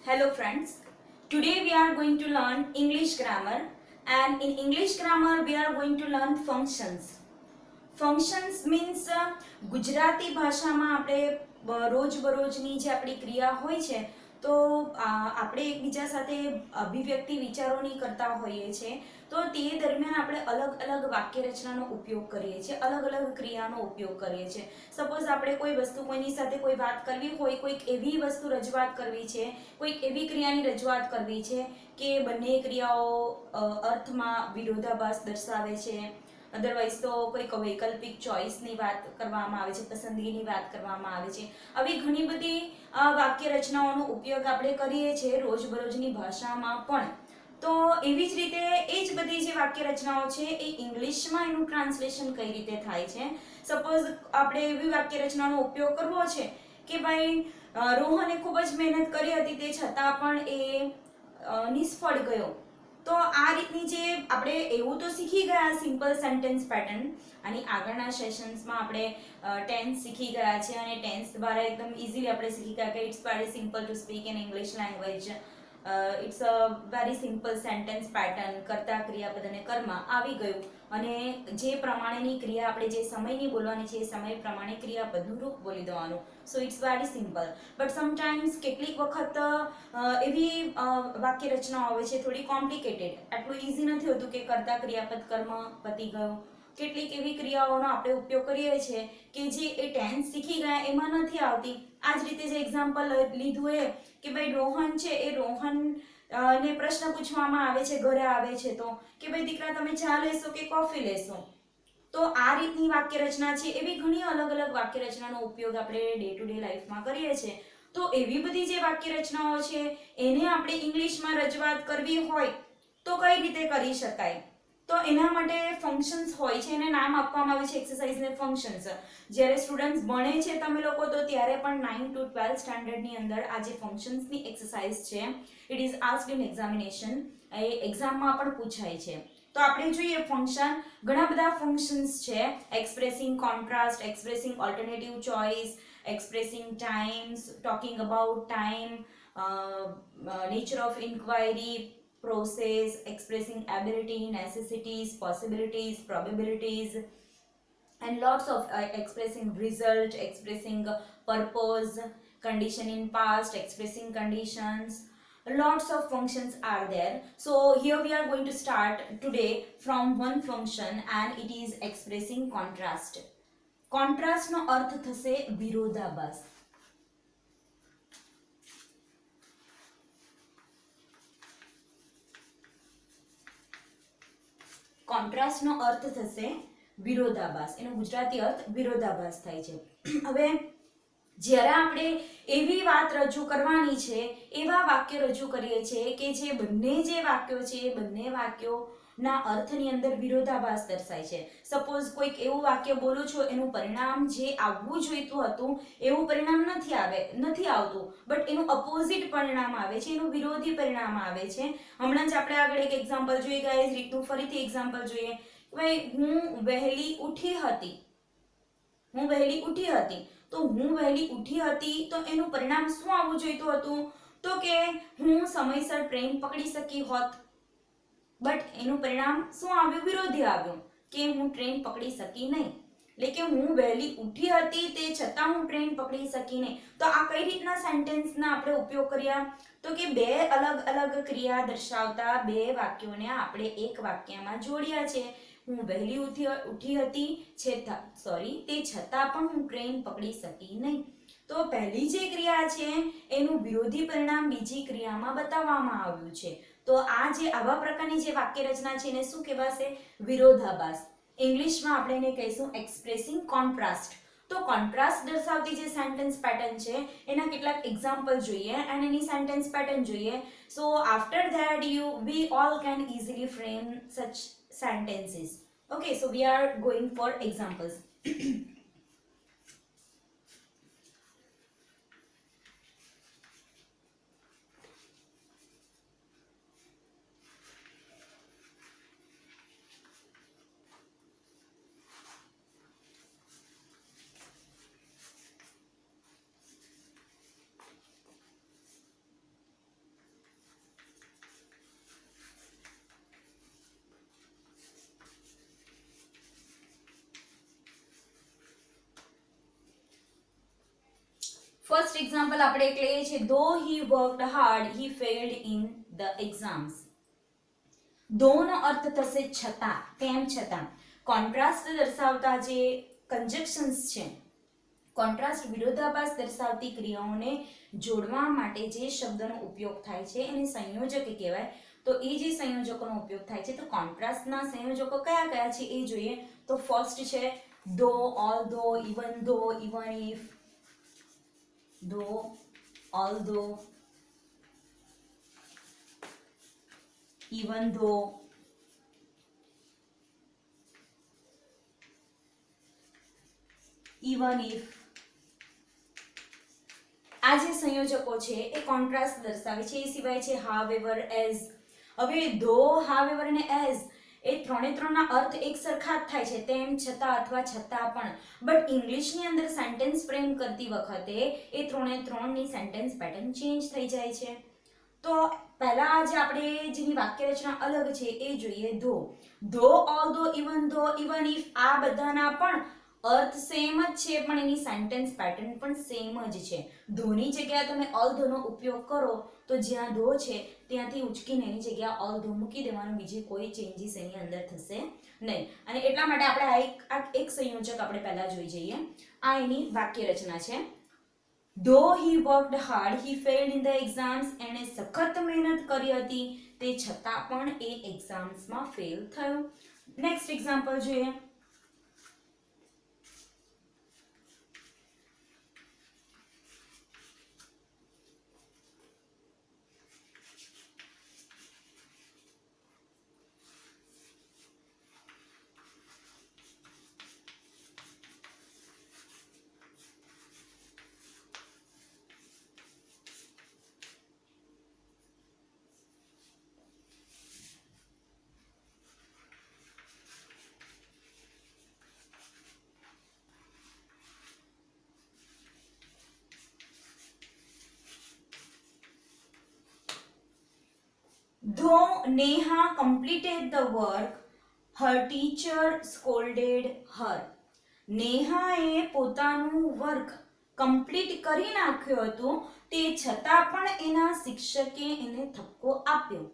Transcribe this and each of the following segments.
Hello friends, today we are going to learn English grammar, and in English grammar we are going to learn functions. Functions means Gujarati ભાષામાં આપણે રોજબરોજની જે આપણી ક્રિયા હોય છે તો આપણે એકબીજા સાથે અભિવ્યક્તિ વિચારોની કરતા હોઈએ છીએ તો તે દરમિયાન આપણે અલગ અલગ વાક્ય રચનાનો ઉપયોગ કરીએ છીએ, અલગ અલગ ક્રિયાનો ઉપયોગ કરીએ છીએ. સપોઝ આપણે કોઈ વસ્તુ કોઈની સાથે કોઈ વાત કરવી હોય, કોઈક એવી વસ્તુ રજૂઆત કરવી છે, કોઈક એવી ક્રિયાની રજૂઆત કરવી છે કે બંને ક્રિયાઓ અર્થમાં વિરોધાભાસ દર્શાવે છે. અધરવાઇઝ તો કોઈક વૈકલ્પિક ચોઇસની વાત કરવામાં આવે છે, પસંદગીની વાત કરવામાં આવે છે. આવી ઘણી બધી વાક્ય રચનાઓનો ઉપયોગ આપણે કરીએ છીએ રોજબરોજની ભાષામાં પણ. તો એવી જ રીતે એ જ બધી જે વાક્ય રચનાઓ છે એ ઇંગ્લિશમાં એનું ટ્રાન્સલેશન કઈ રીતે થાય છે. સપોઝ આપણે એવી વાક્ય રચનાનો ઉપયોગ કરવો છે કે ભાઈ રોહને ખૂબ જ મહેનત કરી હતી તે છતાં પણ એ નિષ્ફળ ગયો. તો આ રીતની જે આપણે એવું તો શીખી ગયા સિમ્પલ સેન્ટેન્સ પેટર્ન, અને આગળના સેશન્સમાં આપણે ટેન્સ શીખી ગયા છે અને ટેન્સ દ્વારા એકદમ ઇઝીલી આપણે શીખી ગયા કે it's very simple to speak in English language. It's a very simple sentence pattern, કર્તા ક્રિયાપદ અને કર્મ આવી ગયું, અને જે પ્રમાણેની ક્રિયા આપણે જે સમયની બોલવાની છે એ સમય પ્રમાણે ક્રિયાપદનું રૂપ બોલી દેવાનું. So it's very simple. But sometimes કેટલીક વખત એવી વાક્ય રચનાઓ આવે છે થોડી કોમ્પ્લિકેટેડ, આટલું ઇઝી નથી હોતું કે કર્તા ક્રિયાપદ કર્મ પતી ગયું. કેટલીક એવી ક્રિયાઓનો આપણે ઉપયોગ કરીએ છીએ કે જે એ ટેન્સ શીખી ગયા એમાં નથી આવતી. આ જ રીતે જે એક્ઝામ્પલ લીધું એ કે ભાઈ રોહન છે એ રોહન ને પ્રશ્ન પૂછવામાં આવે છે ઘરે આવે છે તો કે ભાઈ દીકરા તમે ચા લેશો કે કોફી લેશો. તો આ રીતની વાક્ય રચના છે. એવી ઘણી અલગ અલગ વાક્ય રચનાનો ઉપયોગ આપણે ડે ટુ ડે લાઈફમાં કરીએ છીએ. તો એવી બધી જે વાક્ય રચનાઓ છે એને આપણે ઇંગ્લિશમાં રજૂઆત કરવી હોય તો કઈ રીતે કરી શકાય? તો એના માટે ફંક્શન્સ હોય છે, એને નામ આપવામાં આવે છે એક્સરસાઇઝને ફંક્શન્સ. જ્યારે સ્ટુડન્ટ્સ ભણે છે તમે લોકો તો ત્યારે પણ 9 to 12 સ્ટાન્ડર્ડની અંદર આ જે ફંક્શન્સની એક્સરસાઇઝ છે it is asked in examination, એ એક્ઝામમાં પણ પૂછાય છે. તો આપણે જોઈએ ફંક્શન, ઘણા બધા ફંક્શન્સ છે. Expressing contrast, expressing alternative choice, expressing times, talking about time, nature of inquiry, process, expressing ability, necessities, possibilities, probabilities, and lots of expressing result, expressing purpose, condition in past, expressing conditions. Lots of functions are there. So here we are going to start today from one function, and it is expressing contrast. Contrast નો અર્થ થશે વિરોધાભાસ. Contrast નો અર્થ થશે વિરોધાભાસ. એનો ગુજરાતી અર્થ વિરોધાભાસ થાય છે. હવે જ્યારે આપણે એવી વાત રજૂ કરવાની છે, એવા વાક્ય રજૂ કરીએ છીએ કે જે બંને જે વાક્યો છે એ બંને વાક્યો ના અર્થની અંદર વિરોધાભાસ દર્શાય છે. સપોઝ કોઈક એવું વાક્ય બોલું છું એનું પરિણામ જે આવવું જોઈતું હતું એવું પરિણામ નથી આવતું, બટ એનું અપોઝિટ પરિણામ આવે છે, એનું વિરોધી પરિણામ આવે છે. હમણાં જ આપણે આગળ એક એક્ઝામ્પલ જોઈ ગયા એ જ રીતનું ફરીથી એક્ઝામ્પલ જોઈએ. ભાઈ હું વહેલી ઉઠી હતી, હું વહેલી ઉઠી હતી. તો હું વહેલી ઉઠી હતી તો એનું પરિણામ શું આવવું જોઈતું હતું? તો કે હું સમયસર ટ્રેન પકડી શકી હોત. બટ એનું પરિણામ શું આવ્યું? વિરોધી આવ્યું કે હું ટ્રેન પકડી શકી નહીં. એટલે કે હું વહેલી ઉઠી હતી તે છતાં હું ટ્રેન પકડી શકી નહીં. તો આ કઈ રીતના સેન્ટેન્સના આપણે ઉપયોગ કર્યા? તો કે બે અલગ અલગ ક્રિયા દર્શાવતા બે વાક્યોને આપણે એક વાક્યમાં જોડ્યા છે. હું વહેલી ઉઠી હતી તે છતાં પણ હું ટ્રેન પકડી શકી નહીં. તો પહેલી જે ક્રિયા છે એનું વિરોધી પરિણામ બીજી ક્રિયામાં બતાવવામાં આવ્યું છે. તો આ જે આવા પ્રકારની જે વાક્ય રચના છે એને શું કહેવાશે? વિરોધાભાસ. ઇંગ્લિશમાં આપણે એને કહીશું એક્સપ્રેસિંગ કોન્ટ્રાસ્ટ. તો કોન્ટ્રાસ્ટ દર્શાવતી જે સેન્ટેન્સ પેટર્ન છે એના કેટલાક એક્ઝામ્પલ જોઈએ અને એની સેન્ટેન્સ પેટર્ન જોઈએ. So after that we all can easily frame such sentences. Okay, so we are going for examples. First example આપણે એક લઈએ છીએ, though he worked hard he failed in the exams. Though નો અર્થ થશે છતાં, તેમ છતાં. કોન્ટ્રાસ્ટ દર્શાવતા જે કન્જક્શન્સ છે, કોન્ટ્રાસ્ટ વિરોધાભાસ દર્શાવતી ક્રિયાઓને જોડવા માટે જે શબ્દનો ઉપયોગ થાય છે એને સંયોજક કહેવાય. તો એ જે સંયોજકોનો ઉપયોગ થાય છે, તો કોન્ટ્રાસ્ટના સંયોજકો કયા કયા છે એ જોઈએ. તો ફર્સ્ટ છે ધો, ઓલ્ધો, ઇવન ધો, ઇવન ઇફ, ધો, ઓલ્ધો, ઇવન ધો, ઇવન ઇફ. આ જે સંયોજકો છે એ કોન્ટ્રાસ્ટ દર્શાવે છે. એ સિવાય છે હાવેવર, એઝ. હવે ધો, હાવેવર અને એઝ એ ત્રણેના અર્થ એક સરખા જ થાય છે, તેમ છતાં અથવા છતાં પણ. બટ ઇંગ્લિશની અંદર સેન્ટેન્સ ફ્રેમ કરતી વખતે એ ત્રણની સેન્ટેન્સ પેટર્ન ચેન્જ થઈ જાય છે. તો પહેલા જે આપણે જેની વાક્ય રચના અલગ છે એ જોઈએ. ધો, ધો, ઓલ્ધો, ઇવન ધો, ઇવન ઇફ, આ બધાના પણ અર્થ સેમ જ છે, પણ એની સેન્ટેન્સ પેટર્ન પણ સેમ જ છે. ધોની જગ્યાએ તમે ઓલ્ધોનો ઉપયોગ કરો તો જ્યાં ધો છે ત્યાંથી ઉચકીને એની જગ્યાએ ઓલ્ધો મૂકી દેવાનું, બીજી કોઈ ચેન્જીસ એની અંદર થશે નહીં. અને એટલા માટે આપણે આ એક સંયોજક આપણે પહેલા જોઈ જઈએ. આ એની વાક્ય રચના છે. Though he worked hard he failed in the exams. એણે સખત મહેનત કરી હતી, તે છતાં પણ એ એક્ઝામ્સમાં ફેલ થયો. નેક્સ્ટ એક્ઝામ્પલ જોઈએ. Though Neha completed the work, her teacher scolded her. નેહાએ પોતાનું વર્ક કમ્પ્લીટ કરી નાખ્યું હતું, તે છતાં પણ એના શિક્ષકે એને ઠપકો આપ્યો.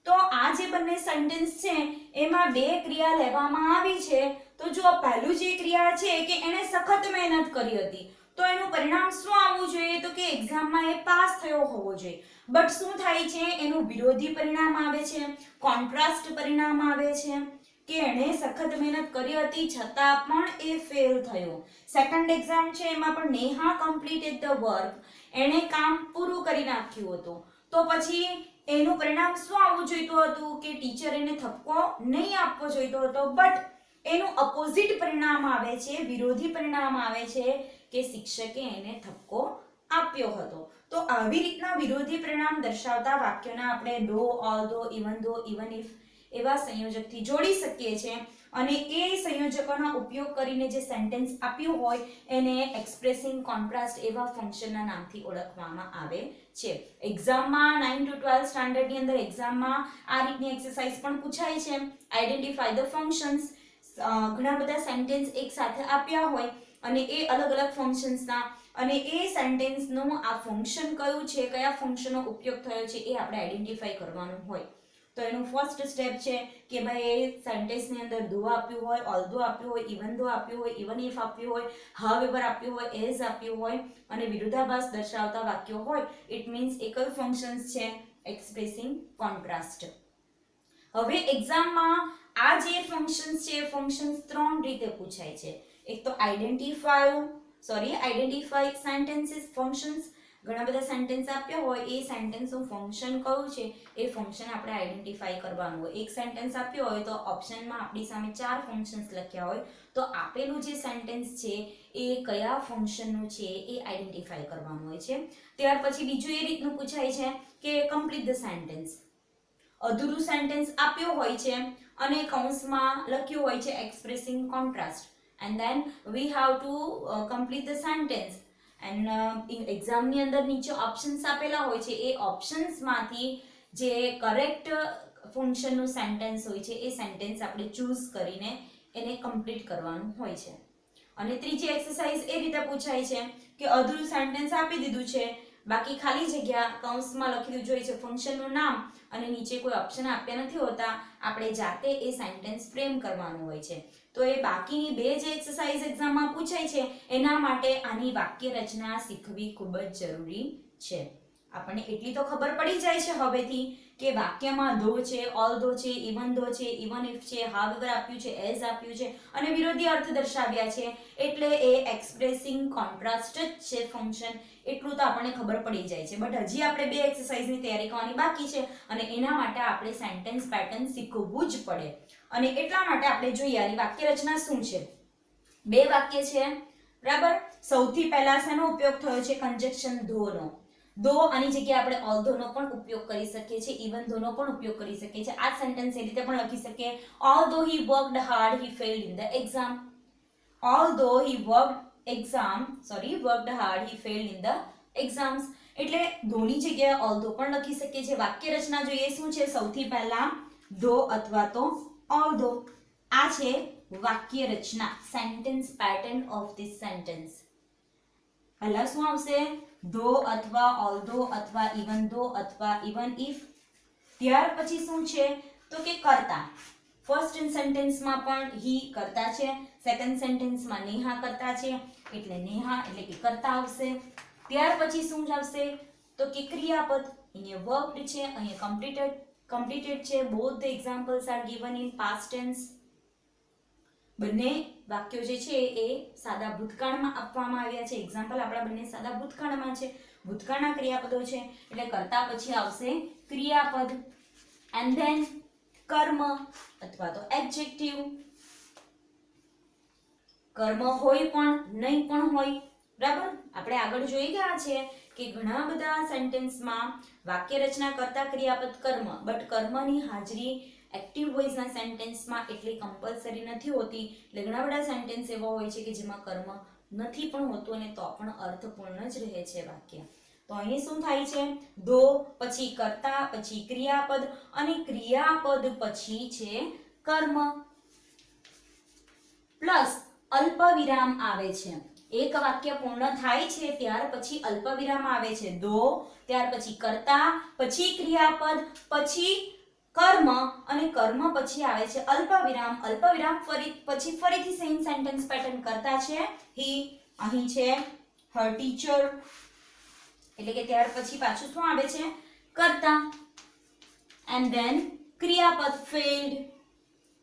તો આ જે બંને સેન્ટેન્સ છે એમાં બે ક્રિયા લેવામાં આવી છે. તો જો પહેલું જે ક્રિયા છે કે એણે સખત મહેનત કરી હતી, તો એનું પરિણામ શું આવવું જોઈએ? તો કે એક્ઝામમાં એ પાસ થયો હોવો જોઈએ. બટ શું થાય છે? એનું વિરોધી પરિણામ આવે છે, કોન્ટ્રાસ્ટ પરિણામ આવે છે કે એણે સખત મહેનત કરી હતી છતાં પણ એ ફેલ થયો. સેકન્ડ એક્ઝામ છે એમાં પણ નેહા કમ્પ્લીટેડ ધ વર્ક, એણે કામ પૂરું કરી નાખ્યું હતું. તો પછી એનું પરિણામ શું આવવું જોઈતું હતું? કે ટીચર એને ઠપકો નહીં આપવો જોઈતો હતો. બટ એનું અપોઝિટ પરિણામ આવે છે, વિરોધી પરિણામ આવે છે કે શિક્ષકે એને ઠપકો આપ્યો હતો. તો આવી રીતના વિરોધી પરિણામ દર્શાવતા વાક્યોને આપણે ધો, ઓલ્ધો, ઇવન ધો, ઇવન ઇફ એવા સંયોજકથી જોડી શકીએ છીએ. અને એ સંયોજકોનો ઉપયોગ કરીને જે સેન્ટેન્સ આપ્યું હોય એને એક્સપ્રેસિંગ કોન્ટ્રાસ્ટ એવા ફંક્શનના નામથી ઓળખવામાં આવે છે. એક્ઝામમાં 9 to 12 સ્ટાન્ડર્ડની અંદર એક્ઝામમાં આ રીતની એક્સરસાઇઝ પણ પૂછાય છે. Identify the functions. ઘણા બધા સેન્ટેન્સ એક સાથે આપ્યા હોય અને એ અલગ અલગ ફંક્શન્સના, અને એ સેન્ટેન્સનું આ ફંક્શન કયું છે, કયા ફંક્શનનો ઉપયોગ થયો છે એ આપણે આઈડેન્ટિફાઈ કરવાનું હોય. તો એનું ફર્સ્ટ સ્ટેપ છે કે ભાઈ એ સેન્ટેન્સની અંદર ધો આપ્યું હોય, ઓલ્ધો આપ્યું હોય, ઇવન ધો આપ્યું હોય, ઇવન ઇફ આપ્યું હોય, હાવેવર આપ્યું હોય, એઝ આપ્યું હોય અને વિરોધાભાસ દર્શાવતા વાક્યો હોય. ઇટ મીન્સ એ કયું ફંક્શન્સ છે? Expressing contrast. હવે એક્ઝામમાં આ જે ફંક્શન્સ છે એ ફંક્શન્સ ત્રણ રીતે પૂછાય છે. એક તો આઈડેન્ટિફાઈ સેન્ટેન્સીસ ફંક્શન્સ. ઘણા બધા સેન્ટેન્સ આપ્યા હોય, એ સેન્ટેન્સનું ફંક્શન કયું છે એ ફંક્શન આપણે આઈડેન્ટિફાઈ કરવાનું હોય. એક સેન્ટેન્સ આપ્યો હોય તો ઓપ્શનમાં આપણી સામે 4 ફંક્શન્સ લખ્યા હોય, તો આપેલું જે સેન્ટેન્સ છે એ કયા ફંક્શનનું છે એ આઈડેન્ટિફાઈ કરવાનું હોય છે. ત્યાર પછી બીજું એ રીતનું પૂછાય છે કે કમ્પ્લીટ ધ સેન્ટેન્સ. અધૂરું સેન્ટેન્સ આપ્યો હોય છે અને કૌંસમાં લખ્યું હોય છે expressing contrast, and then we have to complete the sentence. and એક્ઝામની અંદર નીચે ઓપ્શન્સ આપેલા હોય છે, એ ઓપ્શન્સમાંથી જે કરેક્ટ ફંક્શનનું સેન્ટેન્સ હોય છે એ સેન્ટેન્સ આપણે ચૂઝ કરીને એને કમ્પ્લીટ કરવાનું હોય છે. અને ત્રીજી એક્સરસાઇઝ એ રીતે પૂછાય છે કે અધૂરું સેન્ટેન્સ આપી દીધું છે, બાકી ખાલી જગ્યા કૌંસમાં લખી દીધું હોય છે ફંક્શનનું નામ અને નીચે કોઈ ઓપ્શન આપ્યા નથી હોતા, આપણે જાતે એ સેન્ટેન્સ ફ્રેમ કરવાનું હોય છે. તો એ બાકીની બે જે એક્સરસાઇઝ એક્ઝામમાં પૂછાય છે એના માટે આની વાક્ય રચના શીખવી ખૂબ જ જરૂરી છે. આપણને એટલી તો ખબર પડી જાય છે હવેથી કે વાક્યમાં ધો છે, ઓલ્ધો છે, ઇવન ધો છે, ઇવન ઇફ છે, હાવેવર આપ્યું છે, એઝ આપ્યું છે અને વિરોધી અર્થ દર્શાવ્યા છે, એટલે એ એક્સપ્રેસિંગ કોન્ટ્રાસ્ટ જ છે ફંક્શન, એટલું તો આપણને ખબર પડી જાય છે. બટ હજી આપણે બે એક્સરસાઇઝની તૈયારી કરવાની બાકી છે અને એના માટે આપણે સેન્ટેન્સ પેટર્ન શીખવવું જ પડે. અને એટલા માટે આપણે જોઈએ આની વાક્ય રચના શું છે. બે વાક્ય છે, બરાબર. સૌથી પહેલા શેનો ઉપયોગ થયો છે? કન્જક્શન ધો નો. ધો આની જગ્યાએ આપણે ઓલ્ધો નો પણ ઉપયોગ કરી શકીએ છીએ, ઇવન ધો નો પણ ઉપયોગ કરી શકીએ છીએ. આ સેન્ટેન્સ એ રીતે પણ લખી શકીએ, although he worked hard he failed in the exam. Although he worked hard he failed in the exams. એટલે ધોની જગ્યાએ ઓલ્ધો પણ લખી શકીએ છીએ. વાક્ય રચના જોઈએ શું છે? સૌથી પહેલા ધો અથવા તો ઓલ્ધો. આ છે વાક્ય રચના, sentence pattern of this sentence. પહેલા શું આવશે? ધો અથવા ઓલ્ધો અથવા ઇવન ધો અથવા ઇવન ઇફ. ત્યાર પછી શું છે? તો કે કર્તા. ફર્સ્ટ સેન્ટેન્સમાં પણ હી કર્તા છે, સેકન્ડ સેન્ટેન્સમાં નેહા કર્તા છે એટલે નેહા એટલે કે કર્તા આવશે. ત્યાર પછી શું આવશે? તો કે ક્રિયાપદ. અહીંયા વર્કડ છે, અહીંયા કમ્પ્લીટેડ છે. Both the examples are given in past tense. બંને વાક્યો જે છે એ સાદા ભૂતકાળમાં આપવામાં આવ્યા છે. એક્ઝામ્પલ આપણા બંને સાદા ભૂતકાળમાં છે, ભૂતકાળના ક્રિયાપદો છે એટલે કર્તા પછી આવશે ક્રિયાપદ. એન્ડ ધેન કર્મ અથવા તો એડજેક્ટિવ. કર્મ હોય પણ નહીં પણ હોય, બરાબર. આપણે આગળ જોઈ ગયા છે કે ઘણા બધા સેન્ટેન્સમાં વાક્ય રચના કરતા ક્રિયાપદ કર્મ, બટ કર્મની હાજરી એક્ટિવ વોઇસના સેન્ટેન્સમાં એટલી કમ્પલસરી નથી હોતી. એટલે ઘણા બધા સેન્ટેન્સ એવા હોય છે કે જેમાં કર્મ નથી પણ હોતું અને તો પણ અર્થપૂર્ણ જ રહે છે વાક્ય. તો અહીં શું થાય છે? ધો પછી કર્તા પછી ક્રિયાપદ અને ક્રિયાપદ પછી છે કર્મ પ્લસ અલ્પવિરામ આવે છે. એક વાક્ય પૂર્ણ થાય છે ત્યાર પછી અલ્પવિરામ આવે છે. ધો, ત્યાર પછી કર્તા, પછી ક્રિયાપદ, પછી કર્મ અને કર્મ પછી આવે છે અલ્પવિરામ. અલ્પવિરામ પછી ફરીથી સેમ સેન્ટેન્સ પેટર્ન કરતા છે હી, અહીં છે હર ટીચર એટલે કે ત્યાર પછી પાછું શું આવે છે? કર્તા. એન્ડ ધેન ક્રિયાપદ ફેલ્ડ,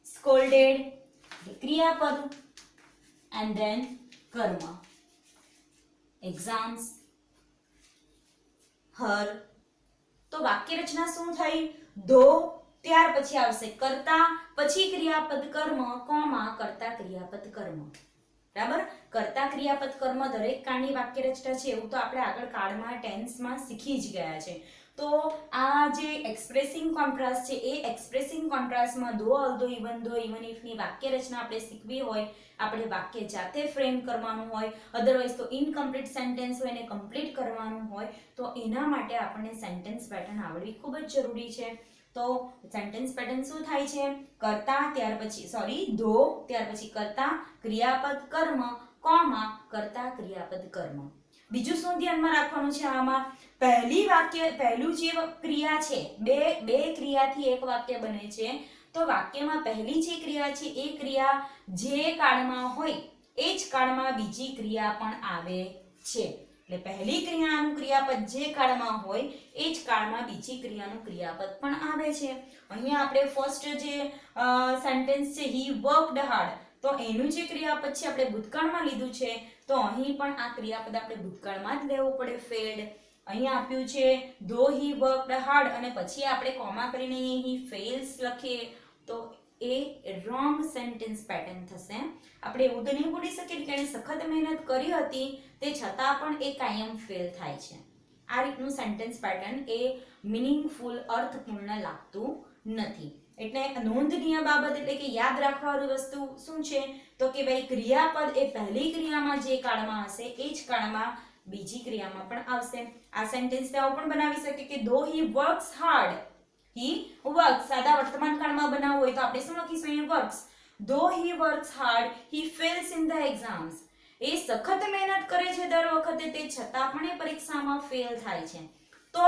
સ્કોલ્ડેડ ક્રિયાપદ એન્ડ ધેન કર્મ. એક્ઝામ્સ, હર. તો વાક્ય રચના શું થઈ? ધો, ત્યાર પછી આવશે કર્તા, પછી ક્રિયાપદ કર્મ, કોમા કર્તા ક્રિયાપદ કર્મ. બરાબર. કર્તા ક્રિયાપદ કર્મ દરેક કાળની વાક્ય રચના છે એવું તો આપણે આગળ કાળમાં ટેન્સમાં શીખી જ ગયા છે. તો આ જે એક્સપ્રેસિંગ કોન્ટ્રાસ્ટ છે એ એક્સપ્રેસિંગ કોન્ટ્રાસ્ટમાં ધો, ઓલ્ધો, ઇવન ધો, ઇવન ઇફની વાક્ય રચના આપણે શીખવી હોય, આપણે વાક્ય જાતે ફ્રેમ કરવાનું હોય, અધરવાઇઝ તો ઇનકમ્પ્લીટ સેન્ટેન્સ હોય એને કમ્પ્લીટ કરવાનું હોય, તો એના માટે આપણને સેન્ટેન્સ પેટર્ન આવડવી ખૂબ જ જરૂરી છે. તો સેન્ટેન્સ પેટર્ન શું થાય છે? કર્તા, ત્યાર પછી ધો, ત્યાર પછી કર્તા ક્રિયાપદ કર્મ, કોમા કર્તા ક્રિયાપદ કર્મ. બીજું શું ધ્યાનમાં રાખવાનું છે આમાં? પહેલું જે ક્રિયા છે, બે ક્રિયાથી એક વાક્ય બને છે. તો વાક્યમાં પહેલી જે ક્રિયા છે એ ક્રિયા જે કાળમાં હોય એ જ કાળમાં બીજી ક્રિયા પણ આવે છે. એટલે પહેલી ક્રિયાનું ક્રિયાપદ જે કાળમાં હોય એ જ કાળમાં બીજી ક્રિયાનું ક્રિયાપદ પણ આવે છે. અહીંયા આપણે ફર્સ્ટ જે સેન્ટેન્સ છે હી વર્કડ હાર્ડ, તો એનું જે ક્રિયાપદ છે આપણે ભૂતકાળમાં લીધું છે, તો અહીં પણ આ ક્રિયાપદ આપણે ભૂતકાળમાં જ લેવું પડે, ફેલ્ડ. અહીંયા આપ્યું છે ધો હી વર્કડ હાર્ડ અને પછી આપણે કોમા કરીને હી ફેલ્સ લખીએ તો એ રોંગ સેન્ટેન્સ પેટર્ન થશે. આપણે એવું તો નહીં બોલી શકીએ કે એણે સખત મહેનત કરી હતી તે છતાં પણ એ કાયમ ફેલ થાય છે. આ રીતનું સેન્ટેન્સ પેટર્ન એ મીનિંગફુલ, અર્થપૂર્ણ લાગતું નથી. એટલે નોંધનીય બાબત એટલે કે યાદ રાખવાની વસ્તુ શું છે? તો કે ભાઈ ક્રિયાપદ એ પહેલી ક્રિયામાં જે કાળમાં હશે એ જ કાળમાં બીજી ક્રિયામાં પણ આવશે. આ સેન્ટેન્સ આવું પણ બનાવી શકે કે ધો he works hard, he works. સાદા વર્તમાન કાળમાં બનાવવું હોય તો આપણે શું લખીશું? અહીં works. Though he works hard, he fails in the exams. એ સખત મહેનત કરે છે દર વખતે, તે છતાં પણ એ પરીક્ષામાં ફેલ થાય છે. તો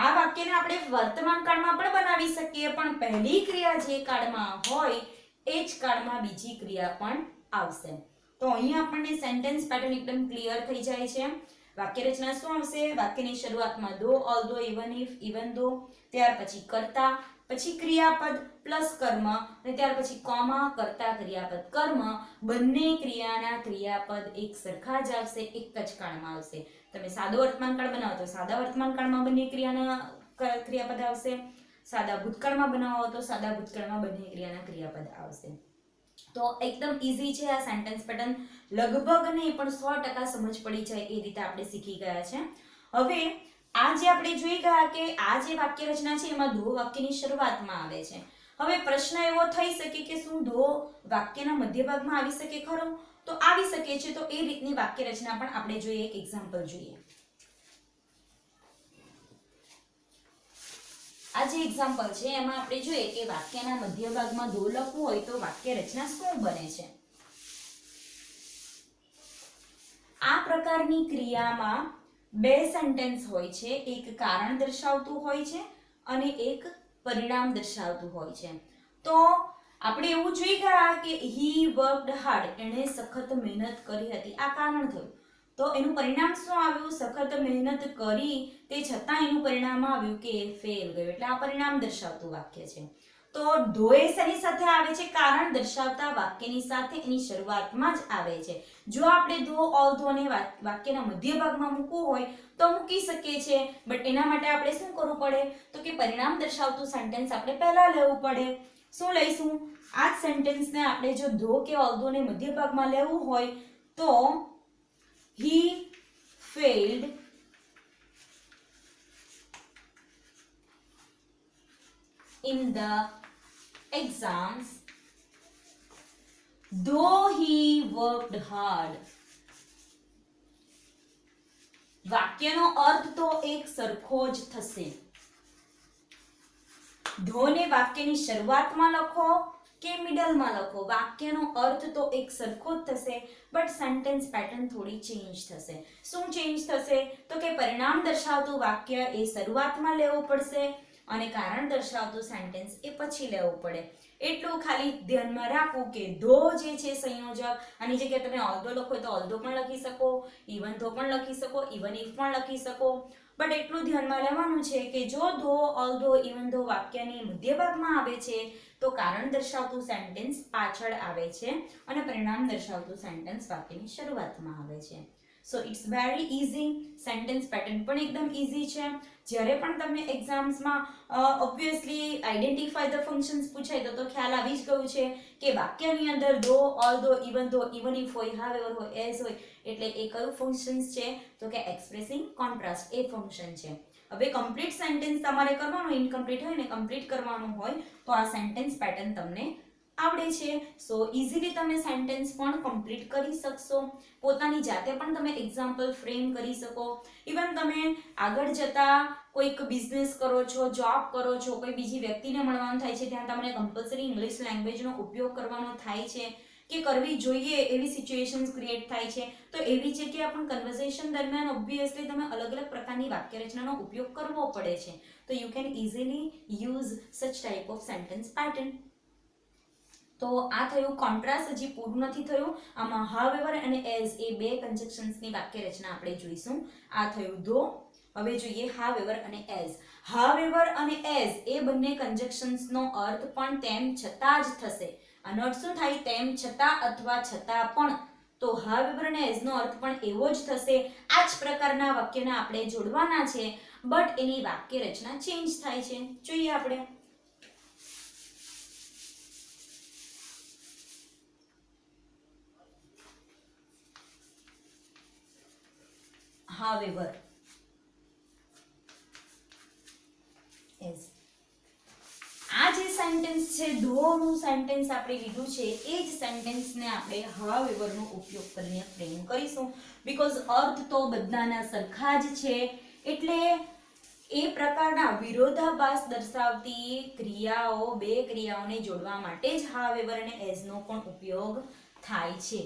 આ વાક્યને આપણે વર્તમાન કાળમાં પણ બનાવી શકીએ, પણ પહેલી ક્રિયા જે કાળમાં હોય એ જ કાળમાં બીજી ક્રિયા પણ આવશે. તો અહીં આપણને સેન્ટેન્સ પેટર્ન એકદમ ક્લિયર થઈ જાય છે. વાક્ય રચના શું આવશે? વાક્યની શરૂઆતમાં ધો, ઓલ્ધો, ઇવન ઇફ, ઇવન ધો, ત્યાર પછી કર્તા, પછી ક્રિયાપદ પ્લસ કર્મ, અને ત્યાર પછી કોમા, કર્તા, ક્રિયાપદ, કર્મ. બંને ક્રિયાના ક્રિયાપદ એક સરખા જ આવશે, એક જ કાળમાં આવશે. તમે સાદો વર્તમાન કાળ બનાવો તો સાદા વર્તમાન કાળમાં બંને ક્રિયાના ક્રિયાપદ આવશે, સાદા ભૂતકાળમાં બનાવો તો સાદા ભૂતકાળમાં બંને ક્રિયાના ક્રિયાપદ આવશે. તો એકદમ ઈઝી છે આ સેન્ટેન્સ પેટર્ન, લગભગ નહીં પણ 100% સમજ પડી જાય એ રીતે આપણે શીખી ગયા છે. હવે આ જે આપણે જોઈ ગયા કે આ જે વાક્ય રચના છે એમાં ધો વાક્યની શરૂઆતમાં આવે છે. હવે પ્રશ્ન એવો થઈ શકે કે શું ધો વાક્યના મધ્ય ભાગમાં આવી શકે ખરો? તો આવી શકે છે. તો એ રીતની વાક્ય રચના પણ આપણે જોઈએ, એક એક્ઝામ્પલ જોઈએ. આ જે એક્ઝામ્પલ છે એમાં આપણે જોઈએ કે વાક્યના મધ્ય ભાગમાં ધો લખવું હોય તો વાક્ય રચના શું બને છે. આ પ્રકારની ક્રિયામાં બે સેન્ટેન્સ હોય છે, એક કારણ દર્શાવતું હોય છે અને એક પરિણામ દર્શાવતું હોય છે. તો આપણે એવું જોઈ ગયા કે હી વર્કડ હાર્ડ, એણે સખત મહેનત કરી હતી, આ કારણ થયું. તો એનું પરિણામ શું આવ્યું? સખત મહેનત કરી તે છતાં એનું પરિણામ આવ્યું કે ફેલ ગયો, એટલે આ પરિણામ દર્શાવતું વાક્ય છે. તો ધો એ શેની સાથે આવે છે? કારણ દર્શાવતા વાક્યની સાથે એની શરૂઆતમાં જ આવે છે. જો આપણે ધો, ઓલ્ધો ને વાક્યના મધ્ય ભાગમાં મૂકવું હોય તો મૂકી શકીએ છીએ, બટ એના માટે આપણે શું કરવું પડે? તો કે પરિણામ દર્શાવતું સેન્ટેન્સ આપણે પહેલા લેવું પડે. શું લઈશું? આ જ સેન્ટેન્સને આપણે જો ધો કે ઓલ્ધો ને મધ્ય ભાગમાં લેવું હોય તો he failed in the exams though he worked hard. વાક્યનો અર્થ તો એક સરખો જ થશે. ધોને વાક્યની શરૂઆતમાં લખો કે મિડલમાં લખો, વાક્યનો અર્થ તો એક સરખો જ થશે, બટ સેન્ટેન્સ પેટર્ન થોડી ચેન્જ થશે. શું ચેન્જ થશે? તો કે પરિણામ દર્શાવતું વાક્ય એ શરૂઆતમાં લેવું પડશે અને કારણ દર્શાવતું સેન્ટેન્સ એ પછી લેવું પડે. એટલું ખાલી ધ્યાનમાં રાખવું કે ધો જે છે સંયોજક, આની જગ્યાએ તમે ઓલ્ધો લખો તો ઓલ્ધો પણ લખી શકો, ઇવન ધો પણ લખી શકો, ઇવન ઇફ પણ લખી શકો, બટ એટલું ધ્યાનમાં લેવાનું છે કે જો ધો, ઓલ્ધો, ઇવન ધો વાક્યની મધ્ય ભાગમાં આવે છે તો કારણ દર્શાવતું સેન્ટેન્સ પાછળ આવે છે અને પરિણામ દર્શાવતું સેન્ટેન્સ વાક્યની શરૂઆતમાં આવે છે. So it's very easy. Sentence pattern પણ એકદમ ઇઝી છે. જ્યારે પણ તમને એક્ઝામ્સમાં ઓબ્વિયસલી આઈડેન્ટિફાય ધ ફંક્શન્સ પૂછાય તો ખ્યાલ આવી જ ગયું છે કે વાક્યની અંદર ધો, ઓલ્ધો, ઇવન ઇફ હોય, હાવેવર હોય, એઝ હોય, એટલે એ કયું ફંક્શન્સ છે? તો કે એક્સપ્રેસિંગ કોન્ટ્રાસ્ટ એ ફંક્શન છે. હવે કમ્પ્લીટ સેન્ટેન્સ તમારે કરવાનું, ઇનકમ્પ્લીટ હોય ને કમ્પ્લીટ કરવાનું હોય તો આ સેન્ટેન્સ પેટર્ન તમને આવડે છે. સો ઇઝીલી તમે સેન્ટેન્સ પણ કમ્પ્લીટ કરી શકશો. પોતાની જાતે પણ તમે એક્ઝામ્પલ ફ્રેમ કરી શકો. ઇવન તમે આગળ જતા કોઈક બિઝનેસ કરો છો, જોબ કરો છો, કોઈ બીજી વ્યક્તિને મળવાનું થાય છે, ત્યાં તમને કમ્પલસરી ઇંગ્લિશ લેંગ્વેજનો ઉપયોગ કરવાનો થાય છે કે કરવી જોઈએ એવી સિચ્યુએશન્સ ક્રિએટ થાય છે, તો એવી જગ્યાએ પણ કન્વર્સેશન દરમિયાન ઓબ્વિયસલી તમે અલગ અલગ પ્રકારની વાક્ય રચનાનો ઉપયોગ કરવો પડે છે. તો you can easily use such type of sentence pattern. તો આ થયું કોન્ટ્રાસ્ટ, હજી પૂરું નથી થયું. આમાં હાવેવર અને એઝ એ બે કન્જક્શન્સની વાક્ય રચના આપણે જોઈશું. આ થયું ધો. હવે જોઈએ હાવેવર અને એઝ. હાવેવર અને એઝ એ બંને કન્જક્શન્સનો અર્થ પણ તેમ છતાં જ થશે. આનો અર્થ શું થાય? તેમ છતાં અથવા છતાં પણ. તો હાવેવર અને એઝ નો અર્થ પણ એવો જ થશે. આ જ પ્રકારના વાક્યને આપણે જોડવાના છે, બટ એની વાક્ય રચના ચેન્જ થાય છે. જોઈએ આપણે. however as આ જે સેન્ટેન્સ છે ધોનું સેન્ટેન્સ આપણે લીધું છે એ જ સેન્ટેન્સને આપણે however નો ઉપયોગ કરીને ફ્રેમ કરીશું, બીકોઝ અર્થ તો બધાના સરખા જ છે. એટલે એ પ્રકારના વિરોધાભાસ દર્શાવતી ક્રિયાઓ, બે ક્રિયાઓને જોડવા માટે જ however અને as નો પણ ઉપયોગ થાય છે.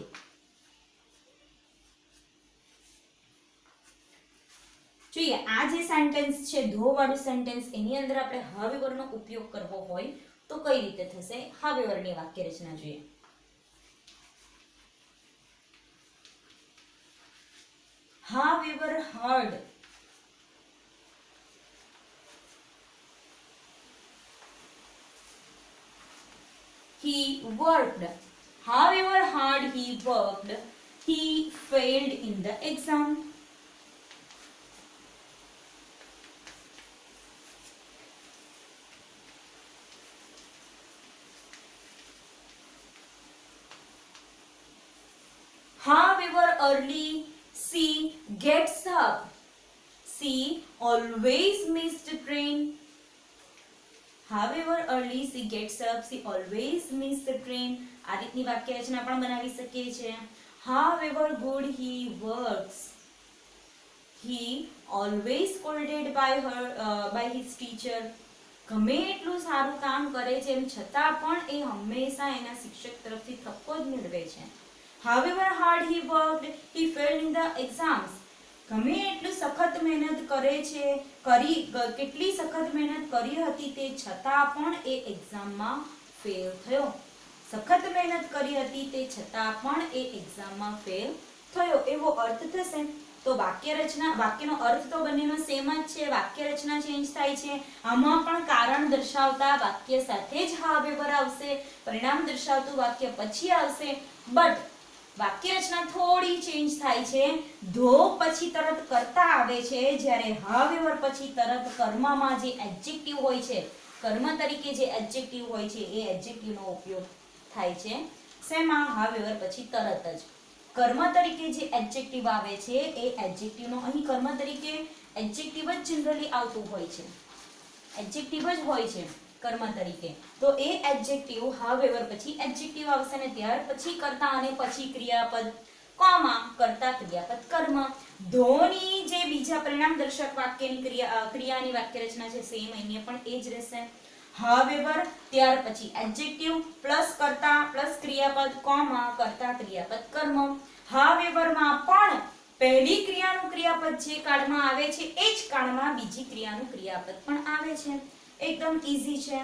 જોઈએ આ જે સેન્ટેન્સ છે ધો વાળું સેન્ટેન્સ એની અંદર આપણે however નો ઉપયોગ કરવો હોય તો કઈ રીતે થશે however ની વાક્ય રચના જોઈએ however hard he worked however hard he worked he failed in the exam however early she gets up she always missed train however early she gets up she always missed the train આ રીતની વાક્ય રચના પણ બનાવી શકીએ છીએ however good he works he always scolded by his teacher ગમે એટલું સારું કામ કરે છે એમ છતાં પણ એ હંમેશા એના શિક્ષક તરફથી ઠપકો જ મેળવે છે however hard he worked he failed in the exams ગમે એટલું સખત મહેનત કરે છે કેટલી સખત મહેનત કરી હતી તે છતાં પણ એ એક્ઝામમાં ફેલ થયો સખત મહેનત કરી હતી તે છતાં પણ એ એક્ઝામમાં ફેલ થયો એવો અર્થ થશે તો વાક્યનો અર્થ તો બંનેનો સેમ જ છે વાક્ય રચના ચેન્જ થાય છે આમાં પણ કારણ દર્શાવતા વાક્ય સાથે જ however આવશે પરિણામ દર્શાવતું વાક્ય પછી આવશે બટ વાક્ય રચના થોડી ચેન્જ થાય છે ધો પછી તરત કર્તા આવે છે જ્યારે however પછી તરત કર્મમાં જે એડજેક્ટિવ હોય છે કર્મ તરીકે જે એડજેક્ટિવ હોય છે એ એડજેક્ટિવનો ઉપયોગ થાય છે શેમાં however પછી તરત જ કર્મ તરીકે જે એડજેક્ટિવ આવે છે એ એડજેક્ટિવનો અહીં કર્મ તરીકે એડજેક્ટિવ જ જનરલી આવતું હોય છે એડજેક્ટિવ જ હોય છે કર્મ તરીકે તો એ એડજેક્ટિવ however પછી એડજેક્ટિવ આવશે ને ત્યાર પછી કર્તા અને પછી ક્રિયાપદ કોમા કર્તા ક્રિયાપદ કર્મ ધોની જે બીજા પરિણામ દર્શક વાક્યની ક્રિયાની વાક્ય રચના છે સેમ અહીંયા પણ એ જ રહેશે however ત્યાર પછી એડજેક્ટિવ પ્લસ કર્તા પ્લસ ક્રિયાપદ કોમા કર્તા ક્રિયાપદ કર્મ however માં પણ પહેલી ક્રિયાનું ક્રિયાપદ જે કાળમાં આવે છે એ જ કાળમાં બીજી ક્રિયાનું ક્રિયાપદ પણ આવે છે એકદમ ઈઝી છે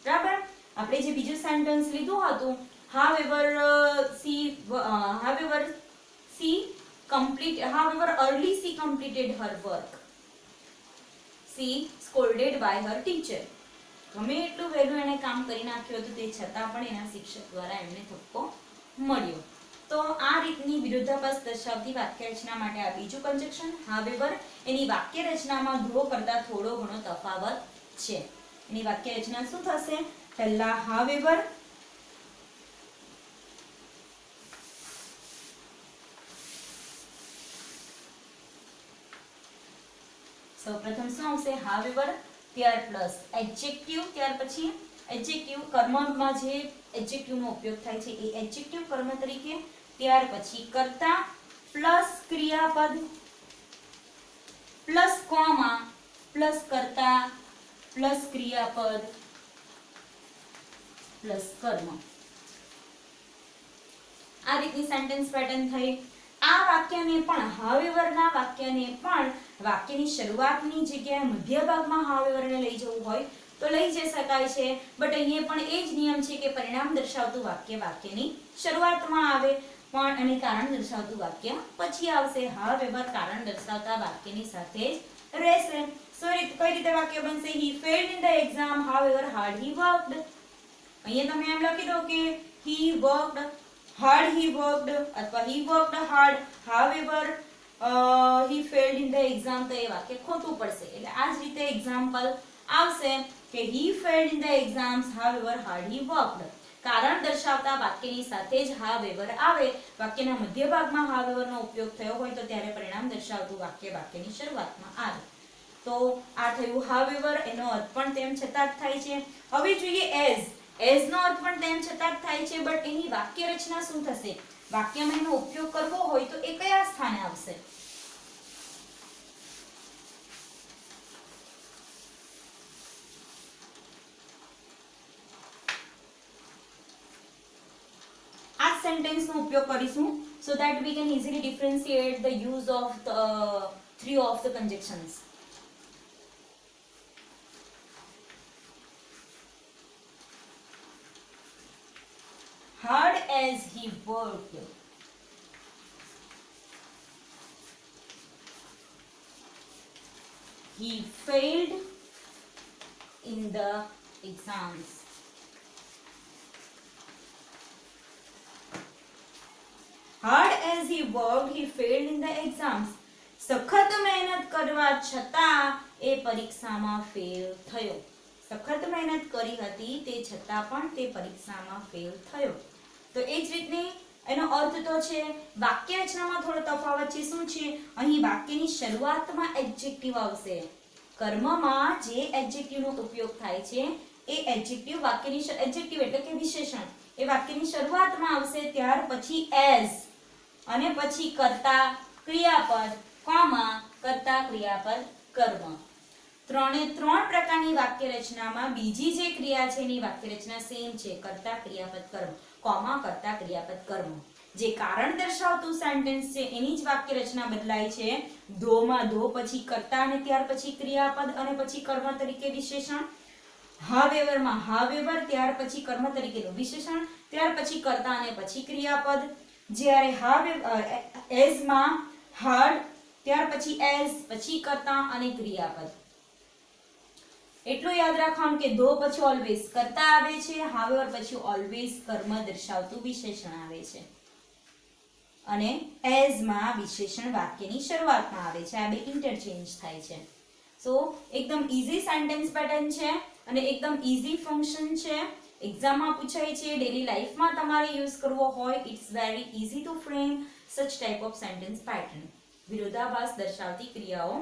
બરાબર આપણે જે બીજું સેન્ટેન્સ લીધું હતું however early she completed her work she scolded by her teacher ગમે એટલું વહેલું એને કામ કરી નાખ્યું હતું તે છતાં પણ એના શિક્ષક દ્વારા એમને ઠપકો મળ્યો તો આ રીતની વિરોધાભાસ દર્શાવતી વાક્ય રચના માટે આ બીજું કન્જક્શન however એની વાક્ય રચનામાં ધો કરતા થોડો ઘણો તફાવત છે એની વાક્ય રચના શું થશે પહેલા however સૌપ્રથમ શું આવશે however ત્યાર પ્લસ એડજેક્ટિવ ત્યાર પછી એડજેક્ટિવ કર્મમાં જે એડજેક્ટિવનો ઉપયોગ થાય છે એ એડજેક્ટિવ કર્મ તરીકે ત્યાર પછી કર્તા પ્લસ ક્રિયાપદ પ્લસ કોમા પ્લસ કર્તા પ્લસ ક્રિયાપદ પ્લસ કર્મ આ રીતની સેન્ટેન્સ પેટર્ન થઈ આ વાક્યને પણ however ના વાક્યને પણ વાક્યની શરૂઆતની જગ્યાએ મધ્ય ભાગમાં however ને લઈ જવું હોય તો લઈ જઈ શકાય છે બટ અહીંયા પણ એ જ નિયમ છે કે પરિણામ દર્શાવતું વાક્ય વાક્યની શરૂઆતમાં આવે પણ અને કારણ દર્શાવતું વાક્ય પછી આવશે however કારણ દર્શાવતા વાક્યની સાથે જ રહેશે કઈ રીતે વાક્ય બનશે he failed in the exam however hard he worked અહીંયા તમે એમ લખી દો કે he worked hard he worked અથવા he worked hard however he failed in the exam તો એ વાક્ય ખોટું પડશે એટલે આ જ રીતે એક્ઝામ્પલ આવશે કે he failed in the exams however hard he worked કારણ દર્શાવતા વાક્યની સાથે જ however આવે વાક્યના મધ્ય ભાગમાં however નો ઉપયોગ થયો હોય તો ત્યારે પરિણામ દર્શાવતું વાક્ય વાક્યની શરૂઆતમાં આવે તો આ થયું however એનો અર્થ પણ તેમ છતાં જ થાય છે હવે જોઈએ as નો અર્થ પણ તેમ છતાં જ થાય છે બટ એની વાક્ય રચના શું થશે વાક્યમાં એનો ઉપયોગ કરવો હોય તો એ કયા સ્થાને આવશે સેન્ટેન્સ નો ઉપયોગ કરીશું so that we can easily differentiate the use of the 3 of the conjunctions. Hard as he worked, he failed in the exams. Hard as he worked, he failed in the exams. સખત મહેનત કરવા છતાં એ પરીક્ષામાં fail થયો. સખત મહેનત કરી હતી તે છતાં પણ તે પરીક્ષામાં ફેલ થયો. તો એ જ રીતની એનો અર્થ તો છે. વાક્ય રચનામાં થોડો તફાવત છે. શું છે? અહીં વાક્યની શરૂઆતમાં એડજેક્ટિવ આવશે. કર્મમાં જે એડજેક્ટિવનો ઉપયોગ થાય છે એ એડજેક્ટિવ વાક્યની એડજેક્ટિવ એટલે કે વિશેષણ એ વાક્યની શરૂઆતમાં આવશે. ત્યાર પછી એઝ અને પછી કર્તા ક્રિયાપદ કોમા કર્તા ક્રિયાપદ કર્મ. ત્રણે ત્રણ પ્રકારની વાક્ય રચનામાં બીજી જે ક્રિયા છે એની વાક્ય રચના સેમ છે. કર્તા ક્રિયાપદ કર્મ કોમા કર્તા ક્રિયાપદ કર્મ. જે કારણ દર્શાવતું સેન્ટેન્સ છે એની જ વાક્ય રચના બદલાય છે. ધોમાં ધો પછી કર્તા અને ત્યાર પછી ક્રિયાપદ અને પછી કર્મ તરીકે વિશેષણ. હાવેવરમાં હાવેવર ત્યાર પછી કર્મ તરીકેનું વિશેષણ ત્યાર પછી કર્તા અને પછી ક્રિયાપદ. જ્યારે એઝમાં હાર્ડ ત્યાર પછી એઝ પછી કર્તા અને ક્રિયાપદ. એટલું યાદ રાખવાનું કે ધો પછી ઓલવેઝ કર્તા આવે છે. હાવેવર પછી ઓલવેઝ કર્મ દર્શાવતું વિશેષણ આવે છે અને એઝમાં વિશેષણ વાક્યની શરૂઆતમાં આવે છે. આ બે ઇન્ટરચેન્જ થાય છે. સો એકદમ ઈઝી સેન્ટેન્સ પેટર્ન છે અને એકદમ ઈઝી ફંક્શન છે. એક્ઝામમાં પૂછાય છે, ડેલી લાઈફમાં તમારે યુઝ કરવો હોય, it's very easy to frame such type of sentence pattern. વિરોધાભાસ દર્શાવતી ક્રિયાઓ.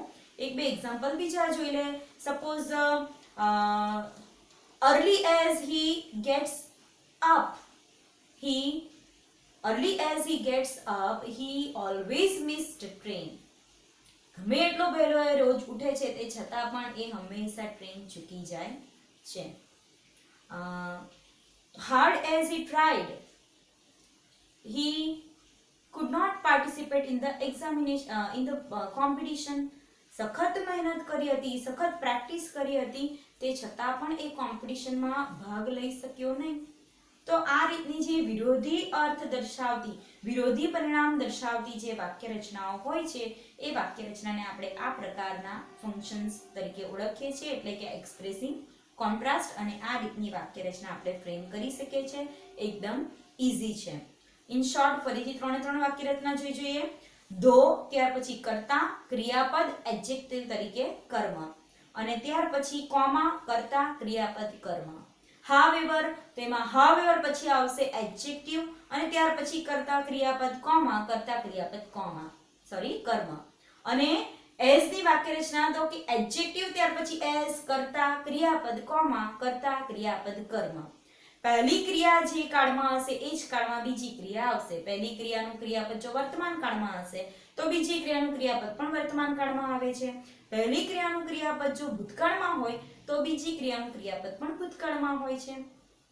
એક બે એક્ઝામ્પલ બીજા જોઈ લે. Suppose early as he gets up, he always missed train. ગમે એટલો વહેલો એ રોજ ઉઠે છે તે છતાં પણ એ હંમેશા ટ્રેન ચૂકી જાય છે. Hard as he tried, he could not participate in the competition. સખત મહેનત કરી હતી, સખત પ્રેક્ટિસ કરી હતી તે છતાં પણ એ કોમ્પિટિશનમાં ભાગ લઈ શક્યો નહીં. તો આ રીતની જે વિરોધી અર્થ દર્શાવતી, વિરોધી પરિણામ દર્શાવતી જે વાક્ય રચનાઓ હોય છે એ વાક્ય રચનાને આપણે આ પ્રકારના ફંક્શન્સ તરીકે ઓળખીએ છીએ, એટલે કે એક્સપ્રેસિંગ કોન્ટ્રાસ્ટ. અને આ રીતની વાક્ય રચના આપણે ફ્રેમ કરી શકીએ છીએ. એકદમ ઈઝી છે. ઇન શોર્ટ ફરીથી ત્રણ વાક્ય રચના જોઈએ. ધો ત્યાર પછી કર્તા ક્રિયાપદ એડજેક્ટિવ તરીકે કર્મ અને ત્યાર પછી કોમા કર્તા ક્રિયાપદ કર્મ. હાવેવર તેમાં હાવેવર પછી આવશે એડજેક્ટિવ અને ત્યાર પછી કર્તા ક્રિયાપદ કોમા કર્તા ક્રિયાપદ કર્મ. અને એઝ ની વાક્ય રચના તો કે એડજેક્ટિવ ત્યાર પછી એઝ કર્તા ક્રિયાપદ કોમા કર્તા ક્રિયાપદ કર્મ. પહેલી ક્રિયા જે કાળમાં હશે એ જ કાળમાં બીજી ક્રિયા આવશે. પહેલી ક્રિયાનું ક્રિયાપદ જો વર્તમાન કાળમાં હશે તો બીજી ક્રિયાનું ક્રિયાપદ પણ વર્તમાન કાળમાં આવે છે. પહેલી ક્રિયાનું ક્રિયાપદ જો ભૂતકાળમાં હોય તો બીજી ક્રિયાનું ક્રિયાપદ પણ ભૂતકાળમાં હોય છે.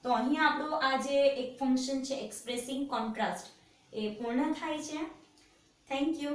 તો અહીં આપણું આ જે એક ફંક્શન છે એક્સપ્રેસિંગ કોન્ટ્રાસ્ટ એ પૂર્ણ થાય છે. Thank you.